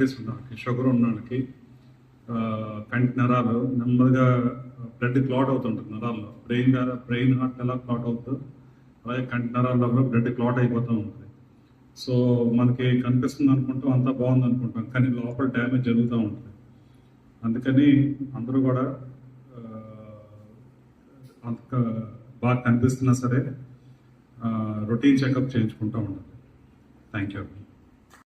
Diabetes ఉన్నవాడికి, sugar ఉన్నవాడికి కంటి నరాలు నెమ్మదిగా బ్లడ్ క్లాట్ అవుతుంటుంది నరాల్లో. బ్రెయిన్ హార్ట్ ఎలా క్లాట్ అవుతుందో అలాగే కంటి నరాల్లో కూడా బ్లడ్ క్లాట్ అయిపోతూ ఉంటుంది. సో మనకి కనిపిస్తుంది అనుకుంటాం, అంతా బాగుంది అనుకుంటాం, కానీ లోపల డ్యామేజ్ జరుగుతూ ఉంటుంది. అందుకని అందరూ కూడా అంత బాగా కనిపిస్తున్నా సరే రొటీన్ చెకప్ చేయించుకుంటూ ఉండాలి. Thank you.